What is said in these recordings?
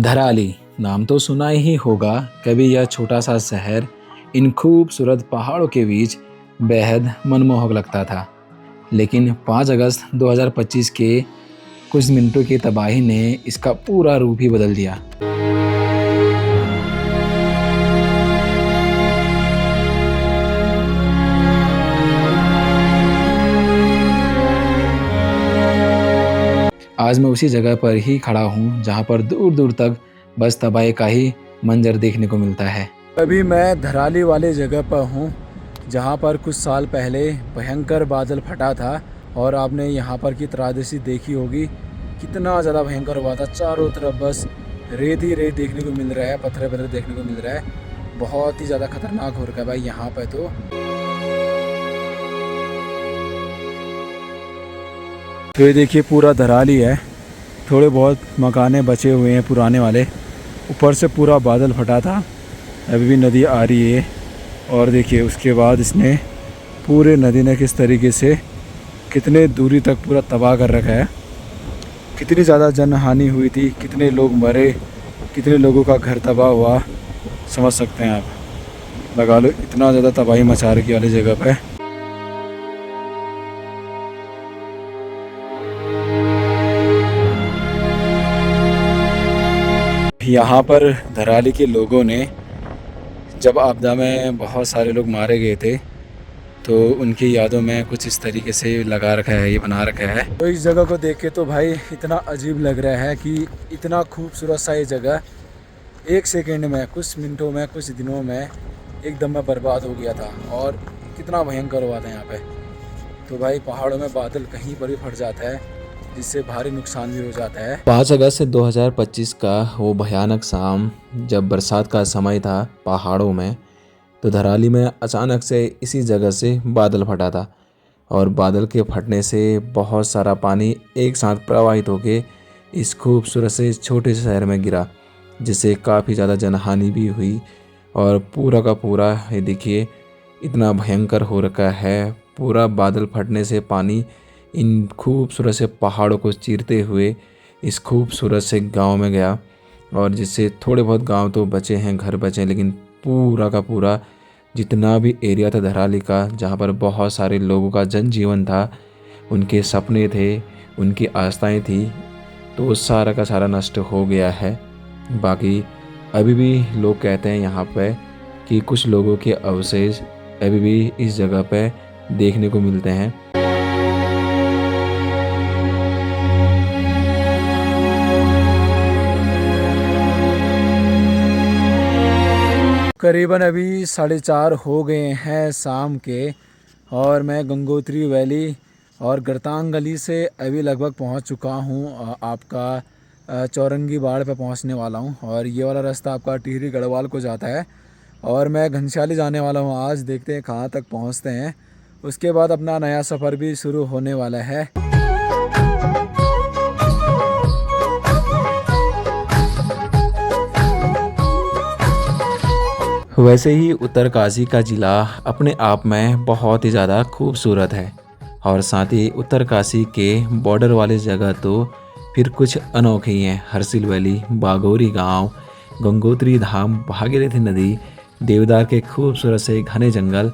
धराली नाम तो सुना ही होगा। कभी यह छोटा सा शहर इन खूबसूरत पहाड़ों के बीच बेहद मनमोहक लगता था, लेकिन 5 अगस्त 2025 के कुछ मिनटों की तबाही ने इसका पूरा रूप ही बदल दिया। आज मैं उसी जगह पर ही खड़ा हूँ जहाँ पर दूर दूर तक बस तबाही का ही मंजर देखने को मिलता है। अभी मैं धराली वाले जगह पर हूँ जहाँ पर कुछ साल पहले भयंकर बादल फटा था और आपने यहाँ पर की त्रासदी देखी होगी। कितना ज़्यादा भयंकर हुआ था, चारों तरफ बस रेत ही रेत देखने को मिल रहा है, पत्थर पत्थर देखने को मिल रहा है। बहुत ही ज़्यादा खतरनाक हो रखा है भाई यहाँ पर। तो ये देखिए पूरा धराली है, थोड़े बहुत मकाने बचे हुए हैं पुराने वाले। ऊपर से पूरा बादल फटा था, अभी भी नदी आ रही है। और देखिए उसके बाद इसने पूरे नदी ने किस तरीके से कितने दूरी तक पूरा तबाह कर रखा है। कितनी ज़्यादा जनहानि हुई थी, कितने लोग मरे, कितने लोगों का घर तबाह हुआ, समझ सकते हैं आप। लगा लो इतना ज़्यादा तबाही मचा रखी वाली जगह पे। यहाँ पर धराली के लोगों ने जब आपदा में बहुत सारे लोग मारे गए थे तो उनकी यादों में कुछ इस तरीके से लगा रखा है, ये बना रखा है। तो इस जगह को देख के तो भाई इतना अजीब लग रहा है कि इतना खूबसूरत सा ये जगह एक सेकंड में, कुछ मिनटों में, कुछ दिनों में एकदम में बर्बाद हो गया था। और कितना भयंकर हुआ था यहाँ पे। तो भाई पहाड़ों में बादल कहीं पर भी फट जाता है जिससे भारी नुकसान भी हो जाता है। 5 अगस्त 2025 का वो भयानक शाम जब बरसात का समय था पहाड़ों में, तो धराली में अचानक से इसी जगह से बादल फटा था। और बादल के फटने से बहुत सारा पानी एक साथ प्रवाहित होकर इस खूबसूरत से छोटे से शहर में गिरा, जिससे काफ़ी ज़्यादा जनहानि भी हुई। और पूरा का पूरा ये देखिए इतना भयंकर हो रखा है। पूरा बादल फटने से पानी इन खूबसूरत से पहाड़ों को चीरते हुए इस खूबसूरत से गांव में गया। और जिससे थोड़े बहुत गांव तो बचे हैं, घर बचे हैं, लेकिन पूरा का पूरा जितना भी एरिया था धराली का, जहां पर बहुत सारे लोगों का जनजीवन था, उनके सपने थे, उनकी आस्थाएं थी, तो वो सारा का सारा नष्ट हो गया है। बाकी अभी भी लोग कहते हैं यहाँ पे कि कुछ लोगों के अवशेष अभी भी इस जगह पे देखने को मिलते हैं। करीबन अभी 4:30 हो गए हैं शाम के, और मैं गंगोत्री वैली और गरतांग गली से अभी लगभग पहुंच चुका हूं। आपका चौरंगी बाड़ पे पहुंचने वाला हूं। और ये वाला रास्ता आपका टिहरी गढ़वाल को जाता है। और मैं घनसाली जाने वाला हूं आज, देखते हैं कहां तक पहुंचते हैं। उसके बाद अपना नया सफ़र भी शुरू होने वाला है। वैसे ही उत्तरकाशी का ज़िला अपने आप में बहुत ही ज़्यादा खूबसूरत है। और साथ ही उत्तरकाशी के बॉर्डर वाली जगह तो फिर कुछ अनोखे ही हैं। हर्सिल वैली, बागोरी गांव, गंगोत्री धाम, भागीरथी नदी, देवदार के खूबसूरत से घने जंगल,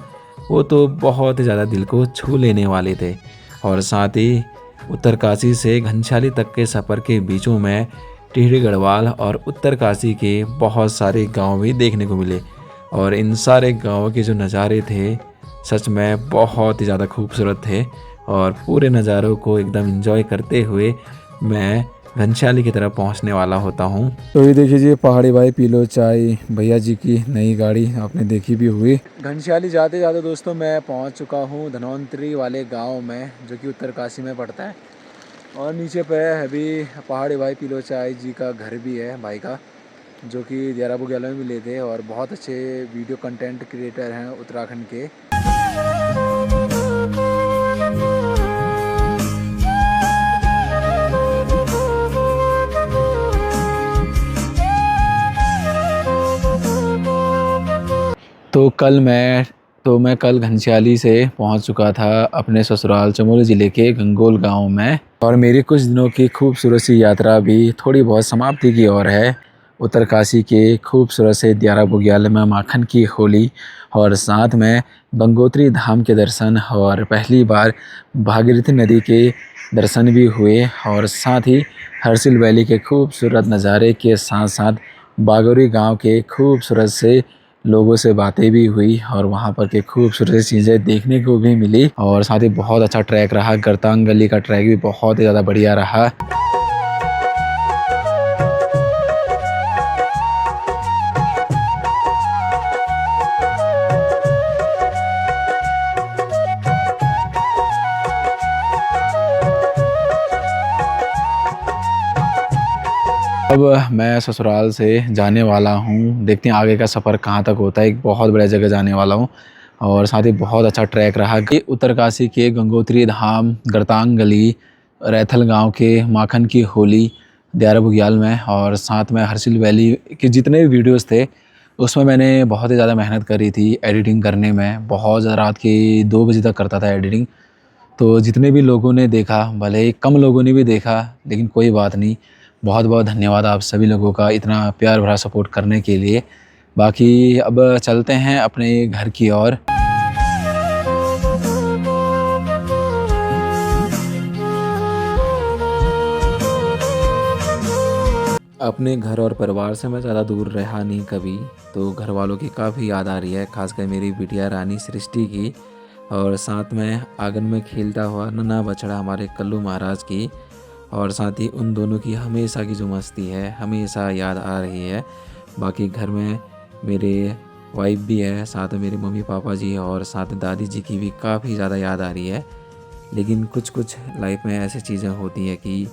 वो तो बहुत ही ज़्यादा दिल को छू लेने वाले थे। और साथ ही उत्तरकाशी से घनसाली तक के सफ़र के बीचों में टिहरी गढ़वाल और उत्तरकाशी के बहुत सारे गांव भी देखने को मिले। और इन सारे गांवों के जो नज़ारे थे सच में बहुत ही ज़्यादा खूबसूरत थे। और पूरे नज़ारों को एकदम एंजॉय करते हुए मैं घनसाली की तरफ पहुंचने वाला होता हूं। तो ये देखिए जी पहाड़ी भाई पी लो चाय, भैया जी की नई गाड़ी आपने देखी भी हुई। घनसाली जाते जाते दोस्तों मैं पहुंच चुका हूं धनवंतरी वाले गांव में, जो कि उत्तरकाशी में पड़ता है। और नीचे पे अभी पहाड़ी भाई पी लो चाय जी का घर भी है भाई का, जो कि देहरा बुग्याल में मिले थे। और बहुत अच्छे वीडियो कंटेंट क्रिएटर हैं उत्तराखंड के। तो मैं कल घनसाली से पहुंच चुका था अपने ससुराल चमोली ज़िले के गंगोल गांव में। और मेरी कुछ दिनों की खूबसूरत सी यात्रा भी थोड़ी बहुत समाप्ति की ओर है। उत्तरकाशी के खूबसूरत से दियारा बुग्याल में माखन की होली और साथ में गंगोत्री धाम के दर्शन और पहली बार भागीरथी नदी के दर्शन भी हुए और साथ ही हर्सिल वैली के खूबसूरत नज़ारे के साथ साथ बागोरी गांव के खूबसूरत से लोगों से बातें भी हुई और वहां पर के खूबसूरत चीज़ें देखने को भी मिली और साथ ही बहुत अच्छा ट्रैक रहा। गरतांग गली का ट्रैक भी बहुत ही ज़्यादा बढ़िया रहा। अब मैं ससुराल से जाने वाला हूँ, देखते हैं आगे का सफ़र कहाँ तक होता है। एक बहुत बड़ा जगह जाने वाला हूँ और साथ ही बहुत अच्छा ट्रैक रहा। उत्तरकाशी के गंगोत्री धाम, गरतांग गली, रैथल गांव के माखन की होली दियारा बुग्याल में और साथ में हर्सिल वैली के जितने भी वीडियोस थे उसमें मैंने बहुत ही ज़्यादा मेहनत करी थी एडिटिंग करने में। बहुत रात के 2 बजे तक करता था एडिटिंग। तो जितने भी लोगों ने देखा, भले ही कम लोगों ने भी देखा, लेकिन कोई बात नहीं। बहुत बहुत धन्यवाद आप सभी लोगों का इतना प्यार भरा सपोर्ट करने के लिए। बाकी अब चलते हैं अपने घर की ओर। अपने घर और परिवार से मैं ज़्यादा दूर रहा नहीं कभी, तो घर वालों की काफ़ी याद आ रही है, खासकर मेरी बिटिया रानी सृष्टि की और साथ में आंगन में खेलता हुआ नन्हा बछड़ा हमारे कल्लू महाराज की और साथ ही उन दोनों की हमेशा की जो मस्ती है हमेशा याद आ रही है। बाकी घर में मेरे वाइफ भी है, साथ में मेरे मम्मी पापा जी और साथ में दादी जी की भी काफ़ी ज़्यादा याद आ रही है। लेकिन कुछ कुछ लाइफ में ऐसी चीज़ें होती हैं कि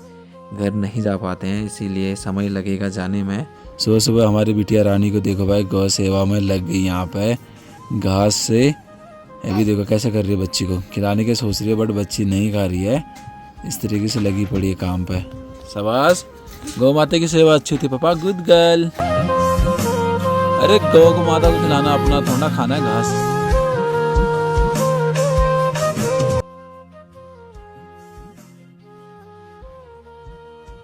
घर नहीं जा पाते हैं, इसीलिए समय लगेगा जाने में। सुबह सुबह हमारी बिटिया रानी को देखो भाई, गौ सेवा में लग गई यहाँ पे घास से। अभी देखो कैसे कर रही है, बच्ची को खिलाने के सोच रही है बट बच्ची नहीं खा रही है, इस तरीके से लगी पड़ी है काम पे। शाबाश, गौ माता की सेवा अच्छी थी पापा, गुड गर्ल। अरे गौ को माता को खिलाना अपना थोड़ा खाना है घास।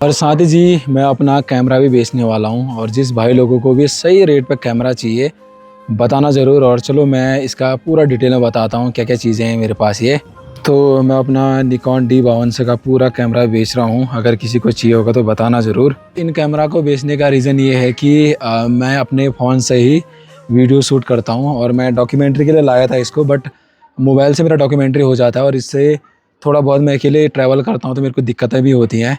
और साथ ही जी मैं अपना कैमरा भी बेचने वाला हूँ और जिस भाई लोगों को भी सही रेट पे कैमरा चाहिए बताना ज़रूर। और चलो मैं इसका पूरा डिटेल में बताता हूँ क्या क्या चीज़ें हैं मेरे पास। ये तो मैं अपना निकॉन D52 का पूरा कैमरा बेच रहा हूँ, अगर किसी को चाहिए होगा तो बताना ज़रूर। इन कैमरा को बेचने का रीज़न ये है कि मैं अपने फ़ोन से ही वीडियो शूट करता हूँ और मैं डॉक्यूमेंट्री के लिए लाया था इसको, बट मोबाइल से मेरा डॉक्यूमेंट्री हो जाता है और इससे थोड़ा बहुत मैं अकेले ट्रैवल करता हूँ तो मेरे को दिक्कतें भी होती हैं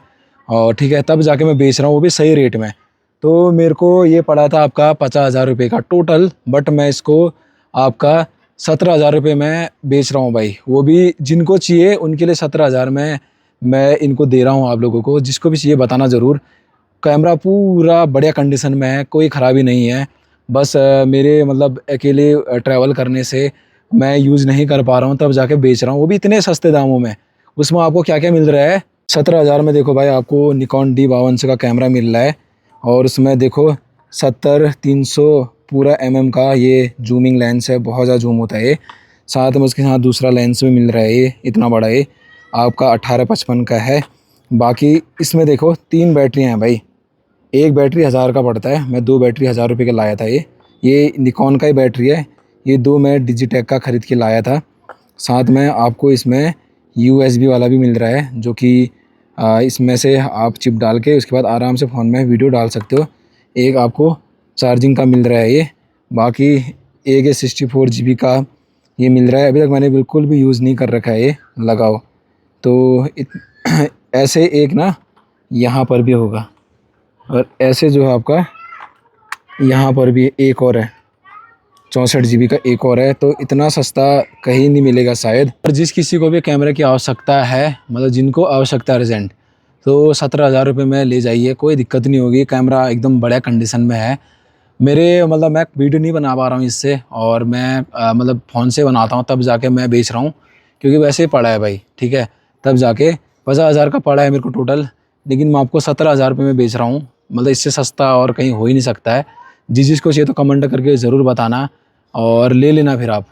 और ठीक है, तब जाके मैं बेच रहा हूँ वो भी सही रेट में। तो मेरे को ये पड़ा था आपका 50,000 रुपये का टोटल, बट मैं इसको आपका 17,000 रुपये में बेच रहा हूँ भाई। वो भी जिनको चाहिए उनके लिए 17,000 में मैं इनको दे रहा हूँ। आप लोगों को जिसको भी चाहिए बताना ज़रूर। कैमरा पूरा बढ़िया कंडीशन में है, कोई ख़राबी नहीं है। बस मेरे मतलब अकेले ट्रैवल करने से मैं यूज़ नहीं कर पा रहा हूँ, तब जाके बेच रहा हूँ, वो भी इतने सस्ते दामों में। उसमें आपको क्या क्या मिल रहा है, 17,000 में देखो भाई आपको निकॉन D52 का कैमरा मिल रहा है और उसमें देखो 70-300 पूरा mm का ये जूमिंग लेंस है, बहुत ज़्यादा जूम होता है ये। साथ में उसके साथ दूसरा लेंस भी मिल रहा है, ये इतना बड़ा ये आपका 1855 का है। बाकी इसमें देखो 3 बैटरियाँ हैं भाई, एक बैटरी 1000 का पड़ता है, मैं 2 बैटरी 1000 रुपये का लाया था। ये निकॉन का ही बैटरी है, ये 2 मैं डिजिटेक का ख़रीद के लाया था। साथ में आपको इसमें USB वाला भी मिल रहा है, जो कि इसमें से आप चिप डाल के उसके बाद आराम से फ़ोन में वीडियो डाल सकते हो। एक आपको चार्जिंग का मिल रहा है ये। बाकी एक 64 GB का ये मिल रहा है, अभी तक मैंने बिल्कुल भी यूज़ नहीं कर रखा है ये, लगाओ तो ऐसे एक ना यहाँ पर भी होगा और ऐसे जो है आपका यहाँ पर भी एक और है, 64 GB का एक और है। तो इतना सस्ता कहीं नहीं मिलेगा शायद। और जिस किसी को भी कैमरे की आवश्यकता है, मतलब जिनको आवश्यकता अर्जेंट, तो 17,000 रुपये में ले जाइए, कोई दिक्कत नहीं होगी। कैमरा एकदम बढ़िया कंडीशन में है। मेरे मतलब मैं वीडियो नहीं बना पा रहा हूँ इससे, और मैं मतलब फ़ोन से बनाता हूँ तब जाके मैं बेच रहा हूँ, क्योंकि वैसे ही पड़ा है भाई, ठीक है। तब जाके 50,000 का पड़ा है मेरे को टोटल, लेकिन मैं आपको 17,000 रुपये में बेच रहा हूँ। मतलब इससे सस्ता और कहीं हो ही नहीं सकता है। जिसको चाहिए तो कमेंट करके ज़रूर बताना और ले लेना फिर आप।